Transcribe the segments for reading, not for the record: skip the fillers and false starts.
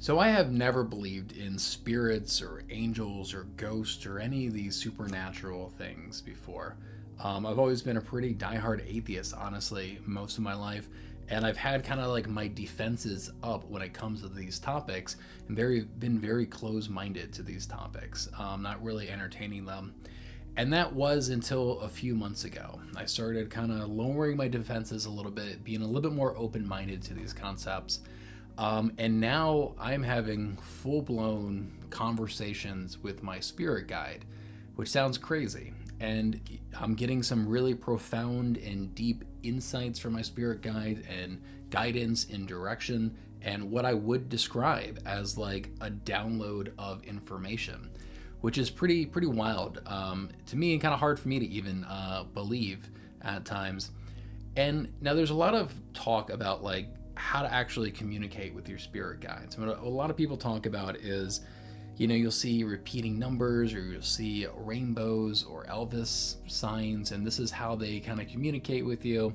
So I have never believed in spirits or angels or ghosts or any of these supernatural things before. I've always been a pretty diehard atheist, honestly, most of my life, and I've had kind of like my defenses up when it comes to these topics, and been very close-minded to these topics, not really entertaining them. And that was until a few months ago. I started kind of lowering my defenses a little bit, being a little bit more open-minded to these concepts. And now I'm having full blown conversations with my spirit guide, which sounds crazy. And I'm getting some really profound and deep insights from my spirit guide and guidance and direction, and what I would describe as like a download of information, which is pretty wild to me, and kind of hard for me to even believe at times. And now there's a lot of talk about like how to actually communicate with your spirit guides. What a lot of people talk about is, you'll see repeating numbers, or you'll see rainbows or Elvis signs, and this is how they kind of communicate with you.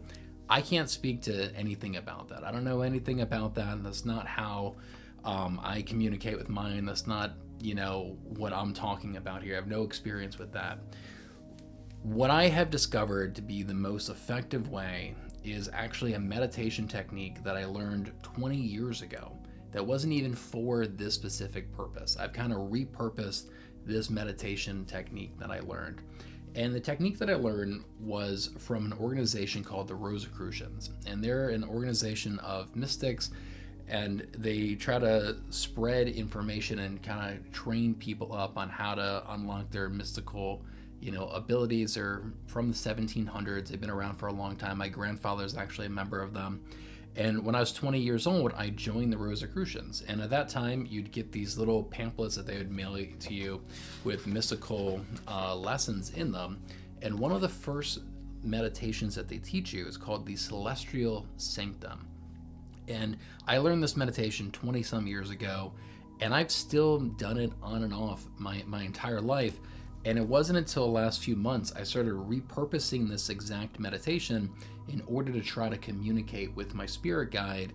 I can't speak to anything about that. I don't know anything about that. That's not how I communicate with mine. That's not, what I'm talking about here. I have no experience with that. What I have discovered to be the most effective way is actually a meditation technique that I learned 20 years ago that wasn't even for this specific purpose. I've kind of repurposed this meditation technique that I learned. And the technique that I learned was from an organization called the Rosicrucians. And they're an organization of mystics, and they try to spread information and kind of train people up on how to unlock their mystical abilities. Are from the 1700s. They've been around for a long time. My grandfather is actually a member of them. And when I was 20 years old, I joined the Rosicrucians. And at that time, you'd get these little pamphlets that they would mail to you with mystical lessons in them. And one of the first meditations that they teach you is called the celestial sanctum. And I learned this meditation 20 some years ago, and I've still done it on and off my entire life. And it wasn't until the last few months I started repurposing this exact meditation in order to try to communicate with my spirit guide.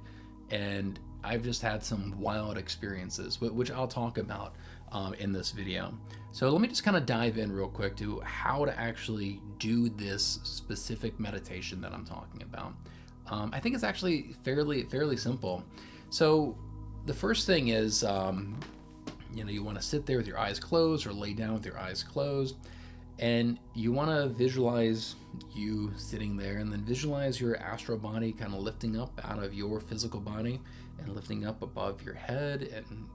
And I've just had some wild experiences, which I'll talk about in this video. So let me just kind of dive in real quick to how to actually do this specific meditation that I'm talking about. I think it's actually fairly simple. So the first thing is, you want to sit there with your eyes closed, or lay down with your eyes closed, and you want to visualize you sitting there, and then visualize your astral body kind of lifting up out of your physical body and lifting up above your head and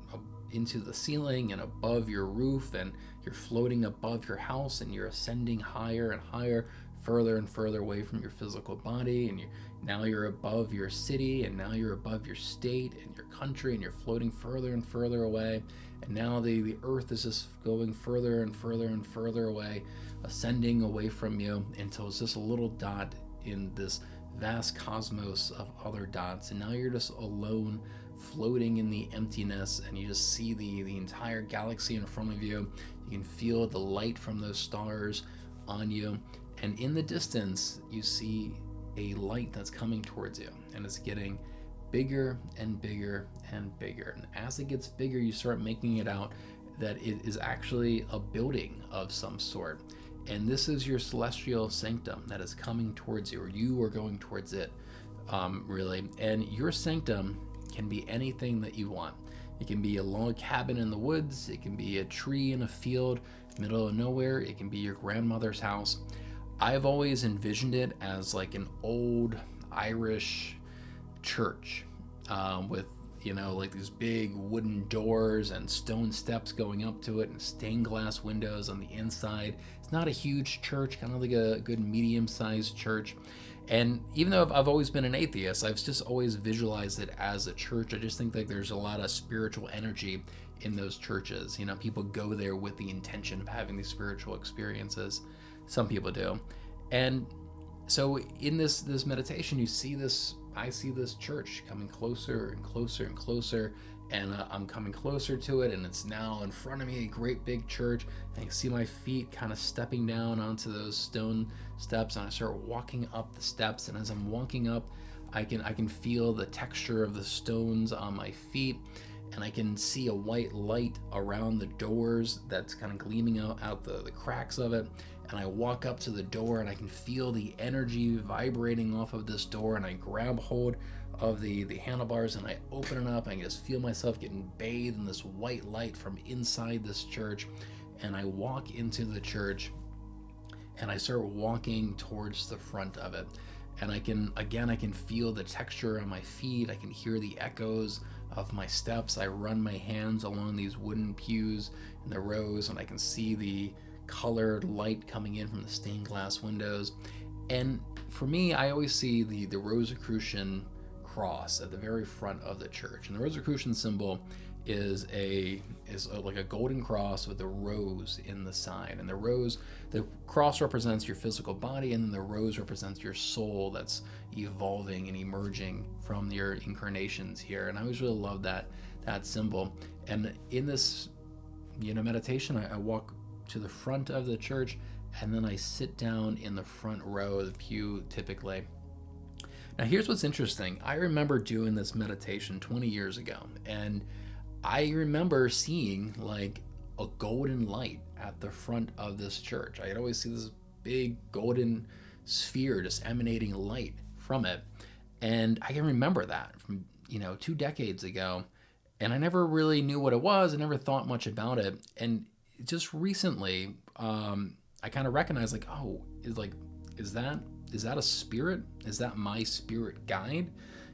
into the ceiling and above your roof, and you're floating above your house, and you're ascending higher and higher, further and further away from your physical body, and now you're above your city, and now you're above your state and your country, and you're floating further and further away. And now the earth is just going further and further and further away, ascending away from you until it's just a little dot in this vast cosmos of other dots. And now you're just alone, floating in the emptiness, and you just see the entire galaxy in front of you. You can feel the light from those stars on you. And in the distance, you see a light that's coming towards you, and it's getting bigger and bigger and bigger. And as it gets bigger, you start making it out that it is actually a building of some sort. And this is your celestial sanctum that is coming towards you, or you are going towards it, really. And your sanctum can be anything that you want. It can be a log cabin in the woods. It can be a tree in a field, middle of nowhere. It can be your grandmother's house. I've always envisioned it as like an old Irish church with like these big wooden doors and stone steps going up to it, and stained glass windows on the inside. It's not a huge church, kind of like a good medium-sized church. And even though I've always been an atheist, I've just always visualized it as a church. I just think like there's a lot of spiritual energy in those churches. People go there with the intention of having these spiritual experiences. Some people do. And so in this meditation, I see this church coming closer and closer and closer, and I'm coming closer to it, and it's now in front of me, a great big church. And you see my feet kind of stepping down onto those stone steps, and I start walking up the steps. And as I'm walking up, I can feel the texture of the stones on my feet, and I can see a white light around the doors that's kind of gleaming out the cracks of it. And I walk up to the door and I can feel the energy vibrating off of this door, and I grab hold of the handlebars and I open it up. I just feel myself getting bathed in this white light from inside this church. And I walk into the church and I start walking towards the front of it. And I can feel the texture on my feet. I can hear the echoes of my steps. I run my hands along these wooden pews in the rows, and I can see the colored light coming in from the stained glass windows. And for me, I always see the Rosicrucian cross at the very front of the church. And the Rosicrucian symbol is like a golden cross with a rose in the side. And the cross represents your physical body, and then the rose represents your soul that's evolving and emerging from your incarnations here. And I always really love that symbol. And in this meditation, I walk to the front of the church, and then I sit down in the front row of the pew typically. Now here's what's interesting. I remember doing this meditation 20 years ago, and I remember seeing like a golden light at the front of this church. I had always see this big golden sphere just emanating light from it. And I can remember that from 2 decades ago, and I never really knew what it was. I never thought much about it. And just recently, I kind of recognized like, oh, is that a spirit? Is that my spirit guide?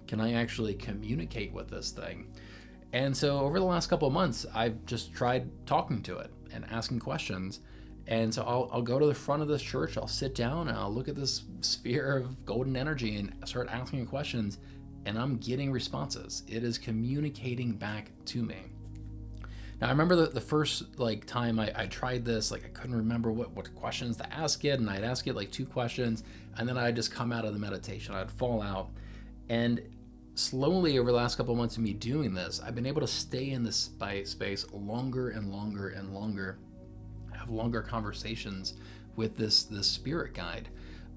Can I actually communicate with this thing? And so over the last couple of months, I've just tried talking to it and asking questions. And so I'll go to the front of this church, I'll sit down, and I'll look at this sphere of golden energy and start asking questions, and I'm getting responses. It is communicating back to me. Now, I remember the first time I tried this, I couldn't remember what questions to ask it, and I'd ask it 2 questions, and then I'd just come out of the meditation. I'd fall out. And slowly over the last couple of months of me doing this, I've been able to stay in this space longer and longer and longer, have longer conversations with this spirit guide.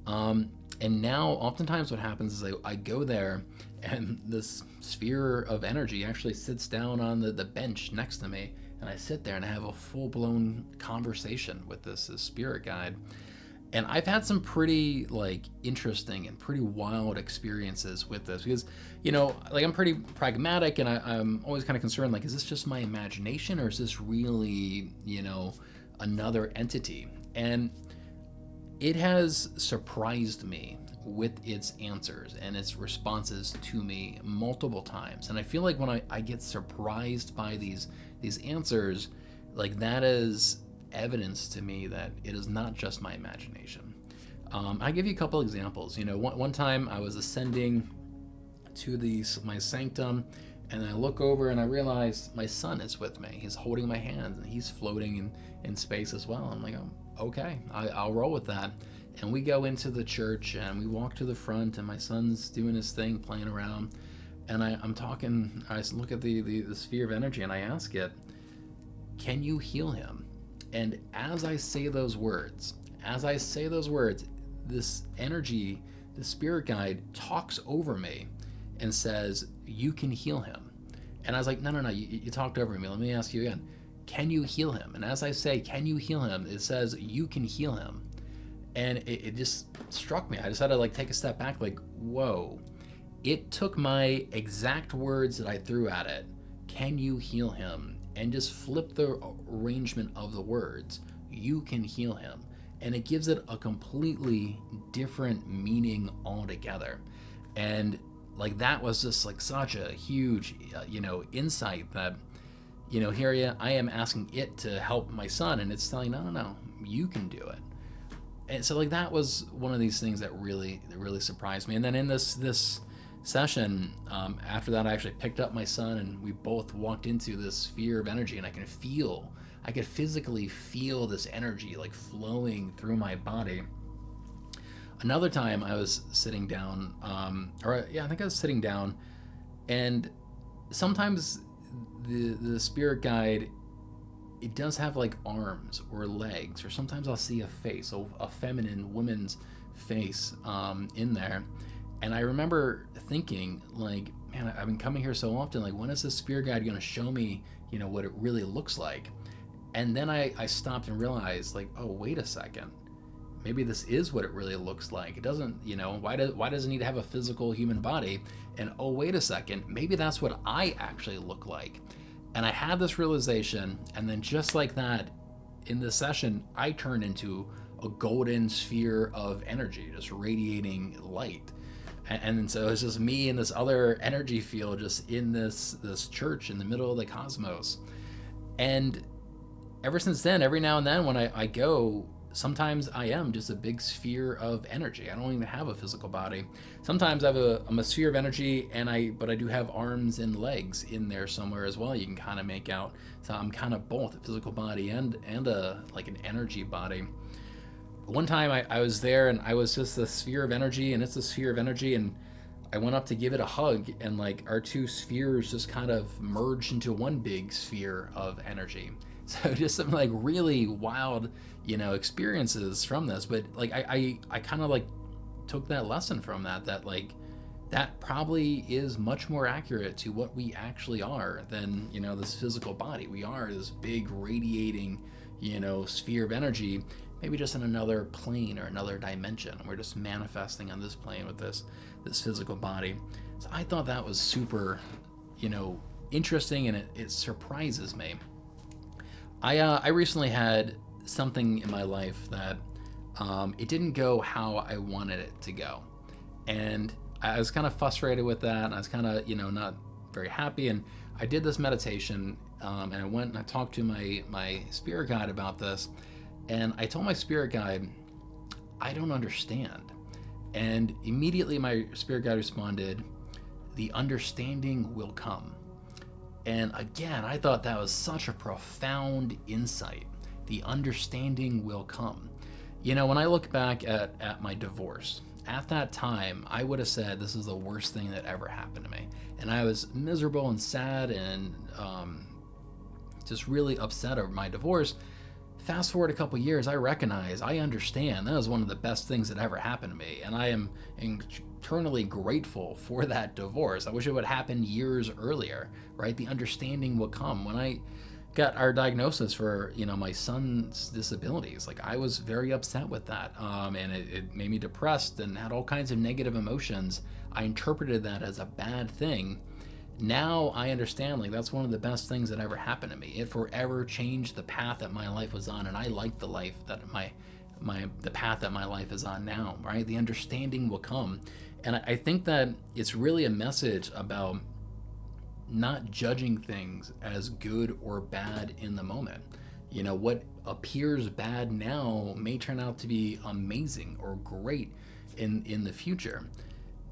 And now oftentimes what happens is I go there, and this sphere of energy actually sits down on the bench next to me, and I sit there and I have a full-blown conversation with this spirit guide. And I've had some pretty interesting and pretty wild experiences with this, because I'm pretty pragmatic, and I'm always kind of concerned, is this just my imagination, or is this really another entity? And it has surprised me with its answers and its responses to me multiple times. And I feel like when I get surprised by these answers, that is evidence to me that it is not just my imagination. I'll give you a couple examples. One time I was ascending to my sanctum, and I look over and I realize my son is with me. He's holding my hand, and he's floating in space as well. I'm like, oh, okay, I'll roll with that. And we go into the church, and we walk to the front, and my son's doing his thing, playing around. And I'm talking, I look at the sphere of energy, and I ask it, can you heal him? And as I say those words, this energy, the spirit guide, talks over me and says, you can heal him. And I was like, no, you talked over me. Let me ask you again. Can you heal him? And as I say, can you heal him? It says, you can heal him. And it just struck me. I just had to take a step back, whoa. It took my exact words that I threw at it, can you heal him, and just flip the arrangement of the words, you can heal him. And it gives it a completely different meaning altogether. And that was just such a huge, insight that, here I am asking it to help my son, and it's telling, no, you can do it. And so that was one of these things that really surprised me. And then in this session, after that, I actually picked up my son, and we both walked into this sphere of energy, and I could physically feel this energy flowing through my body. Another time I was sitting down, I think I was sitting down, and sometimes the spirit guide, it does have arms or legs, or sometimes I'll see a face, a feminine woman's face in there. And I remember thinking man, I've been coming here so often. Like, when is this spirit guide going to show me, what it really looks like? And then I stopped and realized, like, oh, wait a second. Maybe this is what it really looks like. It doesn't, why does it need to have a physical human body? And oh, wait a second, maybe that's what I actually look like. And I had this realization, and then just like that, in this session, I turned into a golden sphere of energy, just radiating light. And so it's just me and this other energy field just in this church in the middle of the cosmos. And ever since then, every now and then when I go, sometimes I am just a big sphere of energy. I don't even have a physical body. Sometimes I'm a sphere of energy, but I do have arms and legs in there somewhere as well. You can kind of make out. So I'm kind of both a physical body and a like an energy body. One time I was there and I was just a sphere of energy, and it's a sphere of energy, and I went up to give it a hug, and like our two spheres just kind of merged into one big sphere of energy. So just some like really wild, experiences from this. But like I kind of like took that lesson from that like that probably is much more accurate to what we actually are than, this physical body. We are this big radiating, sphere of energy, maybe just in another plane or another dimension. We're just manifesting on this plane with this physical body. So I thought that was super, interesting, and it surprises me. I recently had something in my life that it didn't go how I wanted it to go, and I was kind of frustrated with that, and I was kind of not very happy. And I did this meditation, and I went and I talked to my spirit guide about this, and I told my spirit guide, I don't understand. And immediately my spirit guide responded, the understanding will come. And again, I thought that was such a profound insight. The understanding will come. When I look back at my divorce, at that time, I would have said this is the worst thing that ever happened to me. And I was miserable and sad and just really upset over my divorce. Fast forward a couple years, I understand that was one of the best things that ever happened to me. And I am eternally grateful for that divorce. I wish it would happen years earlier, right? The understanding will come. When I got our diagnosis for, my son's disabilities, like I was very upset with that. And it made me depressed and had all kinds of negative emotions. I interpreted that as a bad thing. Now I understand, like, that's one of the best things that ever happened to me. It forever changed the path that my life was on, and I like the life that the path that my life is on now, right? The understanding will come. And I think that it's really a message about not judging things as good or bad in the moment. What appears bad now may turn out to be amazing or great in the future.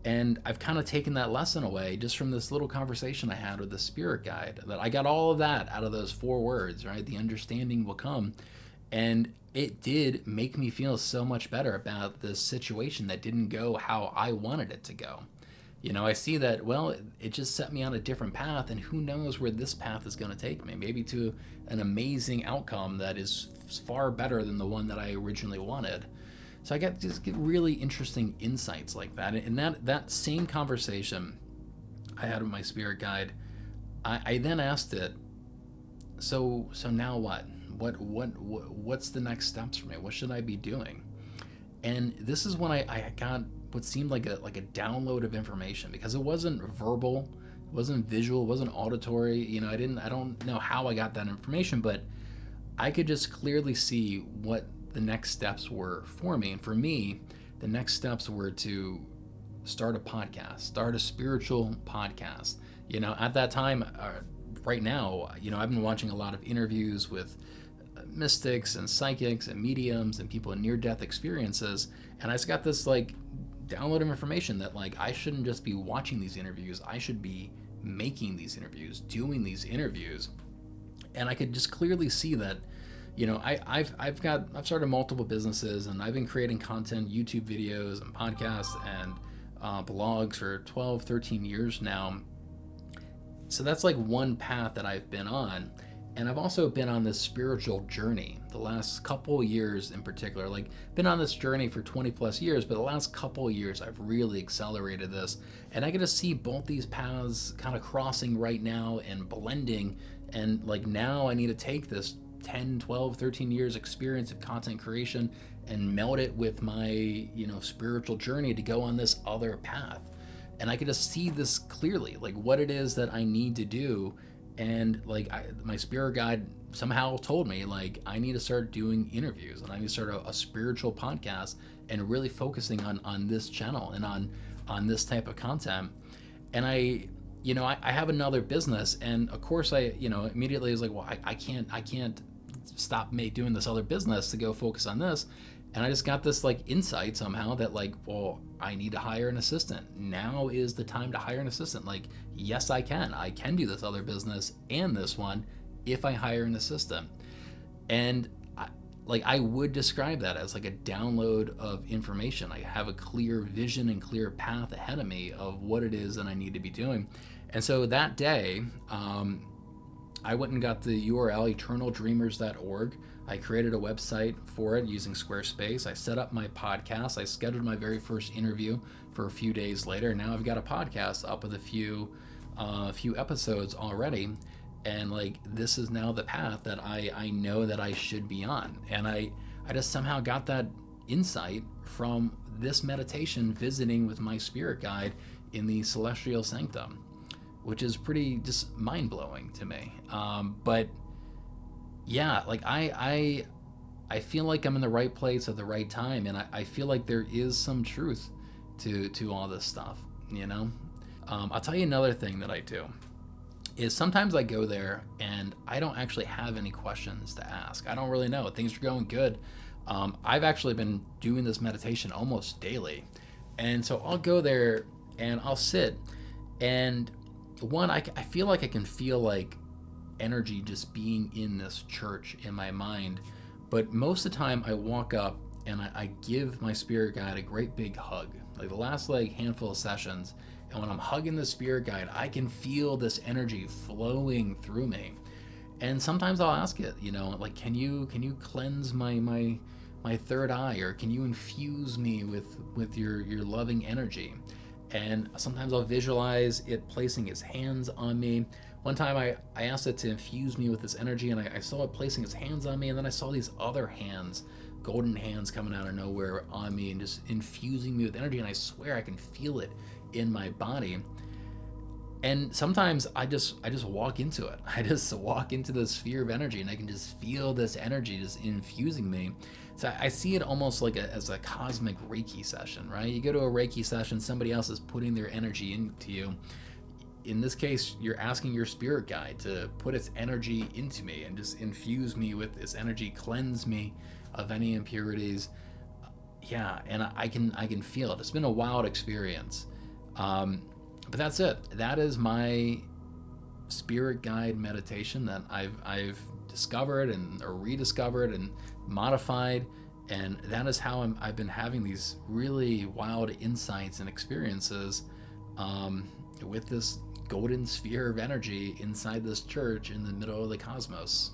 And I've kind of taken that lesson away just from this little conversation I had with the spirit guide, that I got all of that out of those 4 words, right? The understanding will come. And it did make me feel so much better about this situation that didn't go how I wanted it to go. I see that, well, it just set me on a different path, and who knows where this path is going to take me, maybe to an amazing outcome that is far better than the one that I originally wanted. So I get really interesting insights like that. And that same conversation I had with my spirit guide, I then asked it, so now what? What's the next steps for me? What should I be doing? And this is when I got what seemed like a download of information, because it wasn't verbal, it wasn't visual, it wasn't auditory. I don't know how I got that information, but I could just clearly see what the next steps were for me. And for me, the next steps were to start a podcast, start a spiritual podcast. At that time, right now, I've been watching a lot of interviews with mystics and psychics and mediums and people in near-death experiences, and I just got this like download of information that like I shouldn't just be watching these interviews, I should be making these interviews, doing these interviews. And I could just clearly see that, I've started multiple businesses, and I've been creating content, YouTube videos and podcasts and blogs for 12, 13 years now. So that's like one path that I've been on. And I've also been on this spiritual journey the last couple years in particular. Like, been on this journey for 20 plus years, but the last couple years I've really accelerated this. And I get to see both these paths kind of crossing right now and blending. And like, now I need to take this 10, 12, 13 years experience of content creation and meld it with my, spiritual journey to go on this other path. And I get to see this clearly, like what it is that I need to do. And like my spirit guide somehow told me, like, I need to start doing interviews and I need to start a spiritual podcast and really focusing on this channel and on this type of content. And I have another business, and of course I immediately was like, well, I can't stop doing this other business to go focus on this. And I just got this like insight somehow that like, well, I need to hire an assistant. Now is the time to hire an assistant. Like, yes, I can do this other business and this one if I hire an assistant. And I would describe that as like a download of information. I have a clear vision and clear path ahead of me of what it is that I need to be doing. And so that day, I went and got the URL eternaldreamers.org. I created a website for it using Squarespace. I set up my podcast. I scheduled my very first interview for a few days later. Now I've got a podcast up with a few episodes already. And like, this is now the path that I know that I should be on. And I just somehow got that insight from this meditation, visiting with my spirit guide in the celestial sanctum, which is pretty just mind-blowing to me. But yeah, like I feel like I'm in the right place at the right time, and I feel like there is some truth to all this stuff, I'll tell you another thing that I do is sometimes I go there and I don't actually have any questions to ask. I don't really know. Things are going good. I've actually been doing this meditation almost daily. And so I'll go there and I'll sit, and I feel like I can feel like energy just being in this church in my mind. But most of the time I walk up and I give my spirit guide a great big hug, like the last handful of sessions. And when I'm hugging the spirit guide, I can feel this energy flowing through me. And sometimes I'll ask it, like, can you cleanse my third eye, or can you infuse me with your loving energy? And sometimes I'll visualize it placing its hands on me. One time I asked it to infuse me with this energy, and I saw it placing its hands on me, and then I saw these other hands, golden hands, coming out of nowhere on me and just infusing me with energy, and I swear I can feel it in my body. And sometimes I just walk into it. I just walk into the sphere of energy, and I can just feel this energy just infusing me. So I see it almost like as a cosmic Reiki session, right? You go to a Reiki session, somebody else is putting their energy into you. In this case, you're asking your spirit guide to put its energy into me and just infuse me with its energy, cleanse me of any impurities. Yeah, and I can feel it. It's been a wild experience. But that's it. That is my spirit guide meditation that I've discovered or rediscovered and modified, and that is how I've been having these really wild insights and experiences with this golden sphere of energy inside this church in the middle of the cosmos.